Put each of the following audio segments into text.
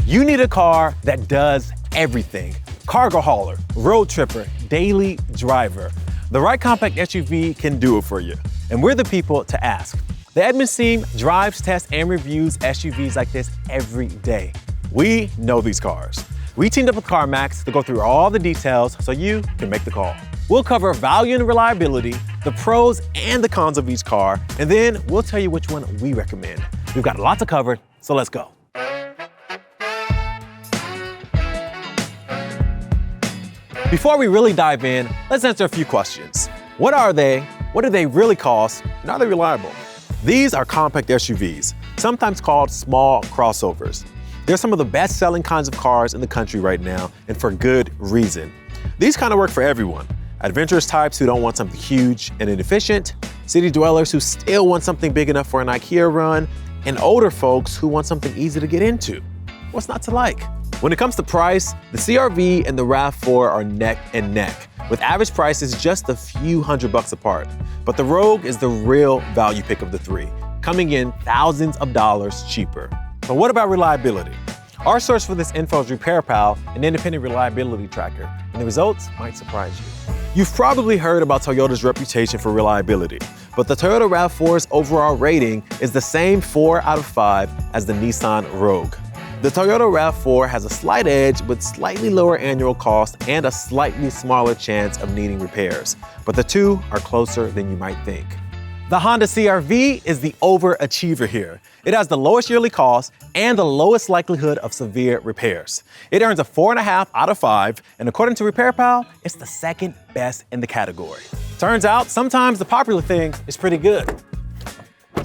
You need a car that does everything. Cargo hauler, road tripper, daily driver. The right compact SUV can do it for you. And we're the people to ask. The Edmunds team drives, tests, and reviews SUVs like this every day. We know these cars. We teamed up with CarMax to go through all the details so you can make the call. We'll cover value and reliability, the pros and the cons of each car, and then we'll tell you which one we recommend. We've got a lot to cover, so let's go. Before we really dive in, let's answer a few questions. What are they? What do they really cost? And are they reliable? These are compact SUVs, sometimes called small crossovers. They're some of the best-selling kinds of cars in the country right now, and for good reason. These kind of work for everyone. Adventurous types who don't want something huge and inefficient, city dwellers who still want something big enough for an IKEA run, and older folks who want something easy to get into. What's not to like? When it comes to price, the CR-V and the RAV4 are neck and neck, with average prices just a few $100 apart. But the Rogue is the real value pick of the three, coming in thousands of dollars cheaper. But what about reliability? Our source for this info is RepairPal, an independent reliability tracker, and the results might surprise you. You've probably heard about Toyota's reputation for reliability, but the Toyota RAV4's overall rating is the same 4 out of 5 as the Nissan Rogue. The Toyota RAV4 has a slight edge with slightly lower annual cost and a slightly smaller chance of needing repairs, but the two are closer than you might think. The Honda CR-V is the overachiever here. It has the lowest yearly cost and the lowest likelihood of severe repairs. It earns a 4.5 out of 5, and according to RepairPal, it's the second best in the category. Turns out, sometimes the popular thing is pretty good.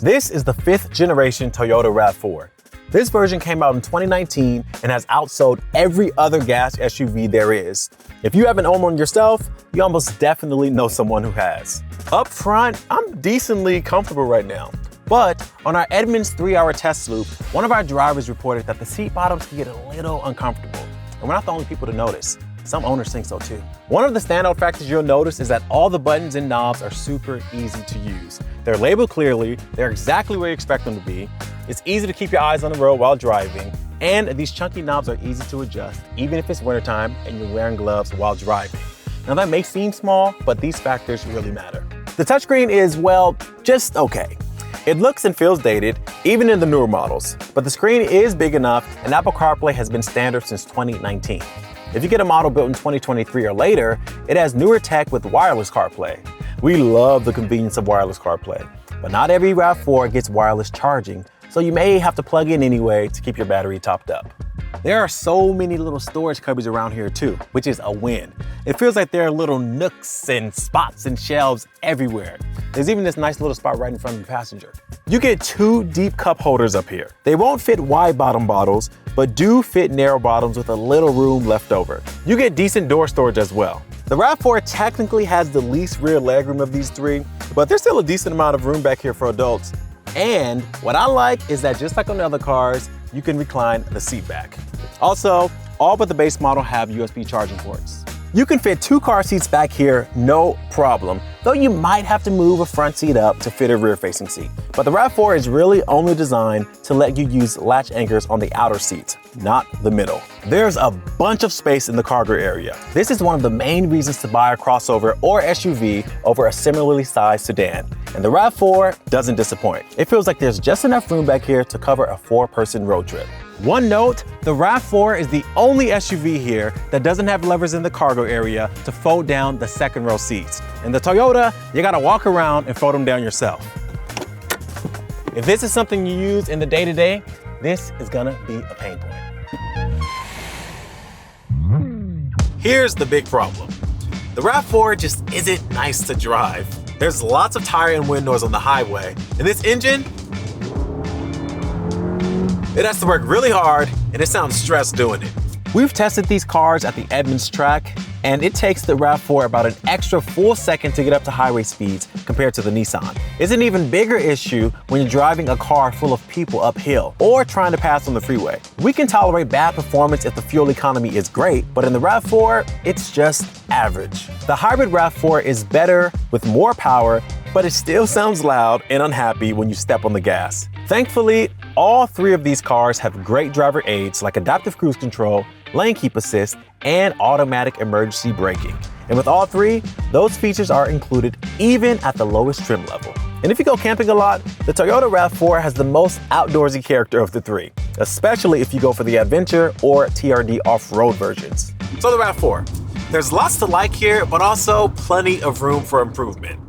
This is the 5th generation Toyota RAV4. This version came out in 2019 and has outsold every other gas SUV there is. If you haven't owned one yourself, you almost definitely know someone who has. Up front, I'm decently comfortable right now. But on our Edmunds 3-hour test loop, one of our drivers reported that the seat bottoms can get a little uncomfortable. And we're not the only people to notice. Some owners think so too. One of the standout factors you'll notice is that all the buttons and knobs are super easy to use. They're labeled clearly, they're exactly where you expect them to be. It's easy to keep your eyes on the road while driving, and these chunky knobs are easy to adjust, even if it's wintertime and you're wearing gloves while driving. Now that may seem small, but these factors really matter. The touchscreen is, well, just okay. It looks and feels dated, even in the newer models, but the screen is big enough and Apple CarPlay has been standard since 2019. If you get a model built in 2023 or later, it has newer tech with wireless CarPlay. We love the convenience of wireless CarPlay, but not every RAV4 gets wireless charging, so you may have to plug in anyway to keep your battery topped up. There are so many little storage cubbies around here too, which is a win. It feels like there are little nooks and spots and shelves everywhere. There's even this nice little spot right in front of the passenger. You get 2 deep cup holders up here. They won't fit wide bottom bottles, but do fit narrow bottoms with a little room left over. You get decent door storage as well. The RAV4 technically has the least rear legroom of these three, but there's still a decent amount of room back here for adults. And what I like is that just like on the other cars, you can recline the seat back. Also, all but the base model have USB charging ports. You can fit 2 car seats back here, no problem, though you might have to move a front seat up to fit a rear-facing seat. But the RAV4 is really only designed to let you use latch anchors on the outer seats, not the middle. There's a bunch of space in the cargo area. This is one of the main reasons to buy a crossover or SUV over a similarly sized sedan. And the RAV4 doesn't disappoint. It feels like there's just enough room back here to cover a 4-person road trip. One note, the RAV4 is the only SUV here that doesn't have levers in the cargo area to fold down the second row seats. In the Toyota, you gotta walk around and fold them down yourself. If this is something you use in the day-to-day, this is gonna be a pain point. Here's the big problem. The RAV4 just isn't nice to drive. There's lots of tire and wind noise on the highway, and this engine, it has to work really hard, and it sounds stressed doing it. We've tested these cars at the Edmunds track, and it takes the RAV4 about an extra full second to get up to highway speeds compared to the Nissan. It's an even bigger issue when you're driving a car full of people uphill or trying to pass on the freeway. We can tolerate bad performance if the fuel economy is great, but in the RAV4, it's just average. The hybrid RAV4 is better with more power, but it still sounds loud and unhappy when you step on the gas. Thankfully, All three of these cars have great driver aids like adaptive cruise control, lane keep assist, and automatic emergency braking. And with all three, those features are included even at the lowest trim level. And if you go camping a lot, the Toyota RAV4 has the most outdoorsy character of the three, especially if you go for the adventure or TRD off-road versions. So the RAV4, there's lots to like here, but also plenty of room for improvement.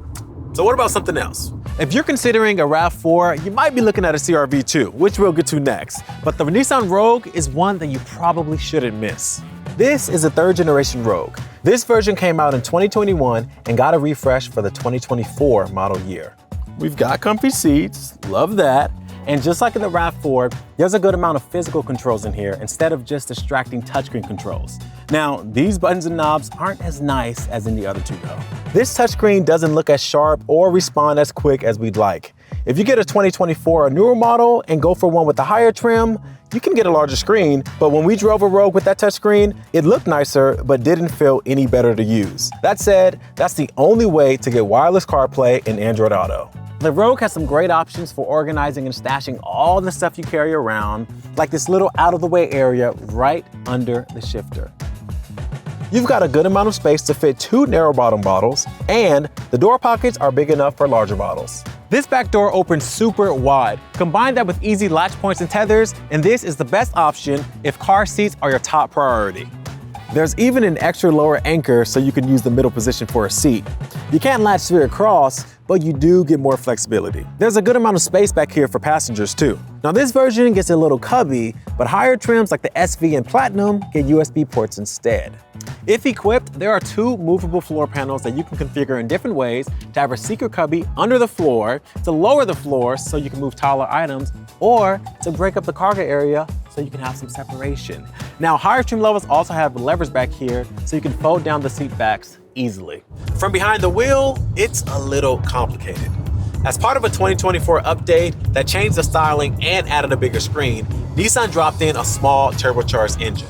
So what about something else? If you're considering a RAV4, you might be looking at a CR-V too, which we'll get to next. But the Nissan Rogue is one that you probably shouldn't miss. This is a third generation Rogue. This version came out in 2021 and got a refresh for the 2024 model year. We've got comfy seats, love that. And just like in the RAV4, there's a good amount of physical controls in here instead of just distracting touchscreen controls. Now, these buttons and knobs aren't as nice as in the other two though. This touchscreen doesn't look as sharp or respond as quick as we'd like. If you get a 2024 or newer model and go for one with the higher trim, you can get a larger screen, but when we drove a Rogue with that touchscreen, it looked nicer, but didn't feel any better to use. That said, that's the only way to get wireless CarPlay and Android Auto. The Rogue has some great options for organizing and stashing all the stuff you carry around, like this little out-of-the-way area right under the shifter. You've got a good amount of space to fit two narrow bottom bottles, and the door pockets are big enough for larger bottles. This back door opens super wide. Combine that with easy latch points and tethers, and this is the best option if car seats are your top priority. There's even an extra lower anchor so you can use the middle position for a seat. You can't latch straight across, but you do get more flexibility. There's a good amount of space back here for passengers too. Now this version gets a little cubby, but higher trims like the SV and Platinum get USB ports instead. If equipped, there are two movable floor panels that you can configure in different ways to have a secret cubby under the floor, to lower the floor so you can move taller items, or to break up the cargo area so you can have some separation. Now, higher trim levels also have levers back here so you can fold down the seat backs easily. From behind the wheel, it's a little complicated. As part of a 2024 update that changed the styling and added a bigger screen, Nissan dropped in a small turbocharged engine.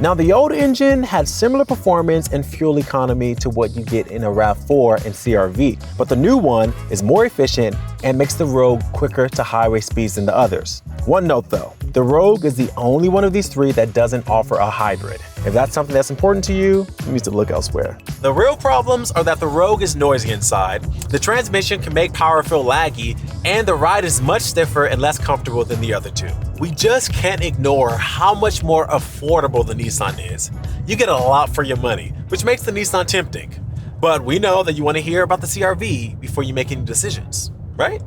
Now, the old engine had similar performance and fuel economy to what you get in a RAV4 and CR-V, but the new one is more efficient and makes the Rogue quicker to highway speeds than the others. One note though, the Rogue is the only one of these three that doesn't offer a hybrid. If that's something that's important to you, you need to look elsewhere. The real problems are that the Rogue is noisy inside, the transmission can make power feel laggy, and the ride is much stiffer and less comfortable than the other two. We just can't ignore how much more affordable the Nissan is. You get a lot for your money, which makes the Nissan tempting. But we know that you want to hear about the CR-V before you make any decisions, right?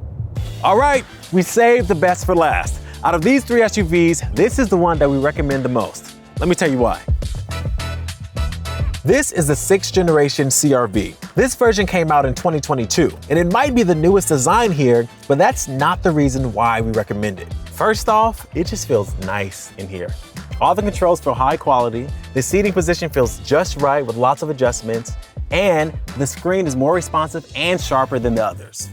All right, we saved the best for last. Out of these three SUVs, this is the one that we recommend the most. Let me tell you why. This is the 6th generation CR-V. This version came out in 2022, and it might be the newest design here, but that's not the reason why we recommend it. First off, it just feels nice in here. All the controls feel high quality, the seating position feels just right with lots of adjustments, and the screen is more responsive and sharper than the others.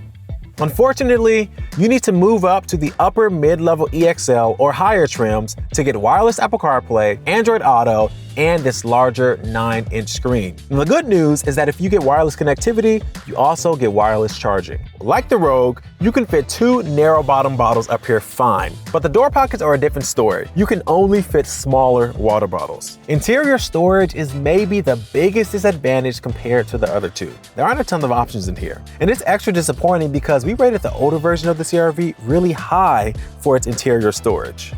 Unfortunately, you need to move up to the upper mid-level EXL or higher trims to get wireless Apple CarPlay, Android Auto, and this larger 9-inch screen. And the good news is that if you get wireless connectivity, you also get wireless charging. Like the Rogue, you can fit two narrow bottom bottles up here fine, but the door pockets are a different story. You can only fit smaller water bottles. Interior storage is maybe the biggest disadvantage compared to the other two. There aren't a ton of options in here, and it's extra disappointing because we rated the older version of the CR-V really high for its interior storage.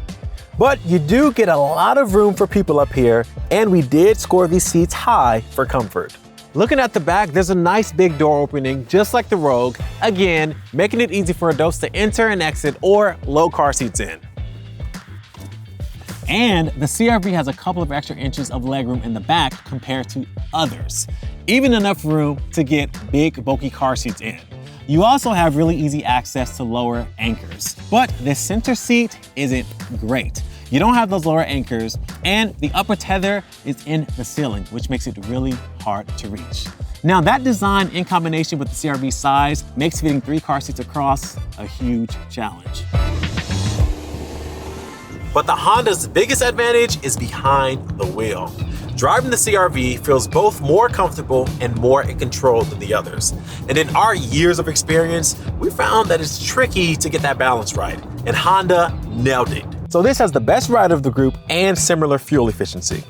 But you do get a lot of room for people up here, and we did score these seats high for comfort. Looking at the back, there's a nice big door opening just like the Rogue, again, making it easy for adults to enter and exit or load car seats in. And the CR-V has a couple of extra inches of legroom in the back compared to others, even enough room to get big bulky car seats in. You also have really easy access to lower anchors, but this center seat isn't great. You don't have those lower anchors, and the upper tether is in the ceiling, which makes it really hard to reach. Now that design in combination with the CR-V size makes fitting 3 car seats across a huge challenge. But the Honda's biggest advantage is behind the wheel. Driving the CR-V feels both more comfortable and more in control than the others. And in our years of experience, we found that it's tricky to get that balance right, and Honda nailed it. So this has the best ride of the group and similar fuel efficiency.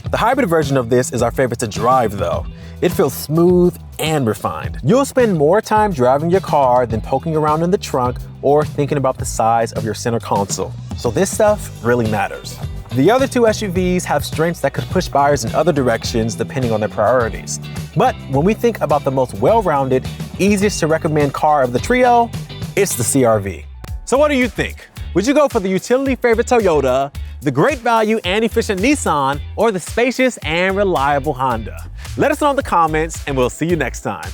The hybrid version of this is our favorite to drive though. It feels smooth and refined. You'll spend more time driving your car than poking around in the trunk or thinking about the size of your center console. So this stuff really matters. The other two SUVs have strengths that could push buyers in other directions depending on their priorities. But when we think about the most well-rounded, easiest to recommend car of the trio, it's the CR-V. So what do you think? Would you go for the utility favorite Toyota, the great value and efficient Nissan, or the spacious and reliable Honda? Let us know in the comments and we'll see you next time.